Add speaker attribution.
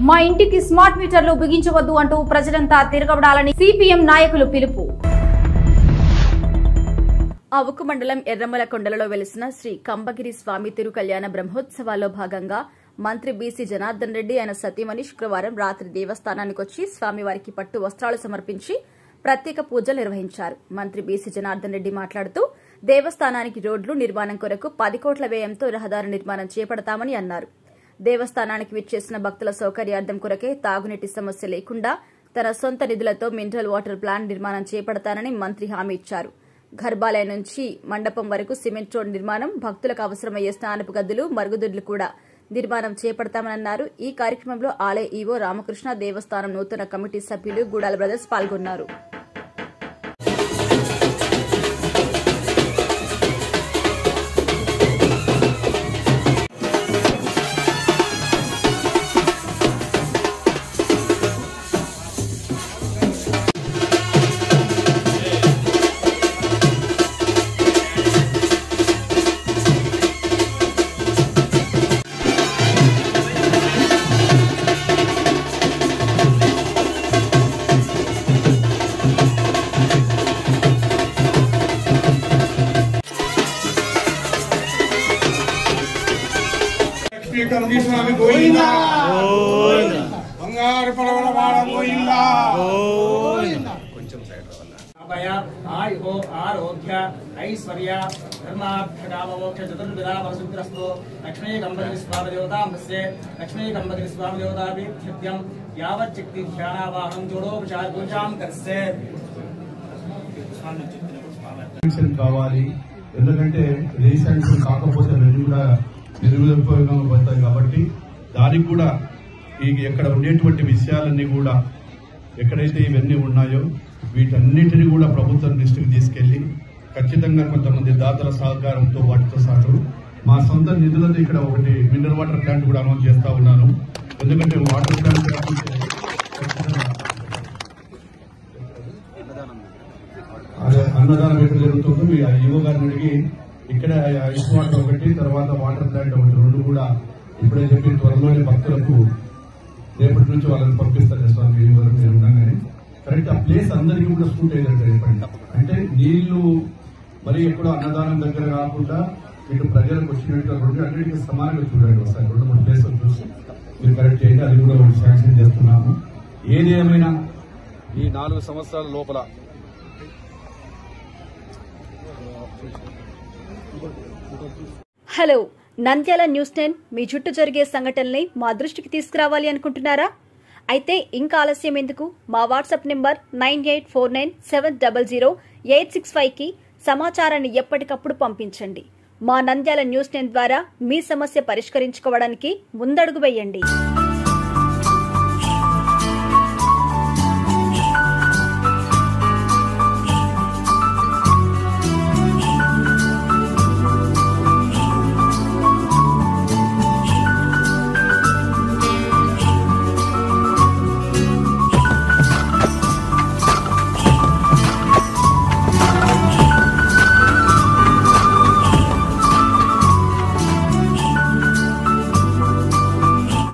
Speaker 1: మా ఇంటికి స్మార్ట్ మీటర్లు బిగించవద్దు అంటూ ప్రజలంతా తిరగబడాలని సిపిఎం నాయకులు పిలుపు. అవుకు మండలం ఎర్రమల కొండలలో వెలిసిన శ్రీ కంబగిరి స్వామి తిరుకల్యాణ బ్రహ్మోత్సవాల్లో భాగంగా మంత్రి బీసీ జనార్దన్ రెడ్డి ఆయన సతీమణి శుక్రవారం రాత్రి దేవస్థానానికి వచ్చి స్వామివారికి పట్టు వస్త్రాలు సమర్పించి ప్రత్యేక పూజలు నిర్వహించారు. మంత్రి బీసీ జనార్దన్ రెడ్డి మాట్లాడుతూ దేవస్థానానికి రోడ్లు నిర్మాణం కొరకు 10 కోట్ల వ్యయంతో రహదారి నిర్మాణం చేపడతామని అన్నారు. దేవస్థానానికి విచ్చేసిన భక్తుల సౌకర్యార్థం కొరకే తాగునీటి సమస్య లేకుండా తన సొంత నిధులతో మినరల్ వాటర్ ప్లాంట్ నిర్మాణం చేపడతానని మంత్రి హామీ ఇచ్చారు. గర్భాలయం నుంచి మండపం వరకు సిమెంట్ రోడ్ నిర్మాణం, భక్తులకు అవసరమయ్యే స్నానపు గదులు, మరుగుదొడ్లు కూడా నిర్మాణం చేపడతామన్నారు. ఈ కార్యక్రమంలో ఆలయ ఈవో రామకృష్ణ, దేవస్థానం నూతన కమిటీ సభ్యులు గూడాల బ్రదర్స్ పాల్గొన్నారు.
Speaker 2: స్వామి గోవిందా బంగారు పడవల వాడ గోవిందా. అభయ ఆయో ఆరోగ్య ఐశ్వర్య ధర్మార్థకామోక్ష చతుర్విధా వసుద్రస్తో లక్ష్మీ కంబగిరి స్వామి దేవతాంబస్య లక్ష్మీ కంబగిరి స్వామి దేవతాభిత్యం యావచ్చక్తి ధ్యానావాహనం జోడోపచార పూజాం కర్సే.
Speaker 3: కావాలి, ఎందుకంటే రీసెంట్ కాకపోతే రెండు కూడా నిరుపయోగం పడతాయి కాబట్టి దానికి కూడా ఎక్కడ ఉండేటువంటి విషయాలన్నీ కూడా ఎక్కడైతే ఇవన్నీ ఉన్నాయో వీటన్నిటిని కూడా ప్రభుత్వం దృష్టికి తీసుకెళ్లి ఖచ్చితంగా కొంతమంది దాతల సహకారంతో వాటితో సాటు మా సొంత నిధులతో ఇక్కడ ఒకటి మినరల్ వాటర్ ప్లాంట్ కూడా అనౌన్స్ చేస్తా ఉన్నాను. ఎందుకంటే వాటర్ ప్లాంట్ అన్నదానం ఎక్కడ జరుగుతుందో మీ యువ గారిని అడిగి ఇక్కడ ఐస్ వాటర్ ఒకటి, తర్వాత వాటర్ ప్లాంట్ ఒకటి, రెండు కూడా ఇప్పుడే చెప్పి త్వరలోనే భక్తులకు రేపటి నుంచి వాళ్ళని పంపిస్తారు స్వామి వరకు నేను ఉండగానే. కరెక్ట్ ఆ ప్లేస్ అందరికీ కూడా సూట్ అయ్యేటట్టు చెప్పండి. అంటే నీళ్లు మరి ఎక్కడ అన్నదానం దగ్గర కాకుండా ఇటు ప్రజలకు వచ్చినట్టు రెండు అన్నిటికీ సమానంగా చూడండి. ఒకసారి 2-3 ప్లేసులు చూసి మీరు కరెక్ట్ చేయండి. అది కూడా ఒకటి శాంక్షన్ చేస్తున్నాము. ఏది ఏమైనా ఈ 4 సంవత్సరాల లోపల
Speaker 1: హలో, నంద్యాల న్యూస్ 10 మీ చుట్టూ జరిగే సంఘటనల్ని మా దృష్టికి తీసుకురావాలి అనుకుంటున్నారా? అయితే ఇంకా ఆలస్యం ఎందుకు? మా వాట్సాప్ నెంబర్ 9849700865కి సమాచారాన్ని ఎప్పటికప్పుడు పంపించండి. మా నంద్యాల న్యూస్ 10 ద్వారా మీ సమస్య పరిష్కరించుకోవడానికి ముందడుగు వేయండి.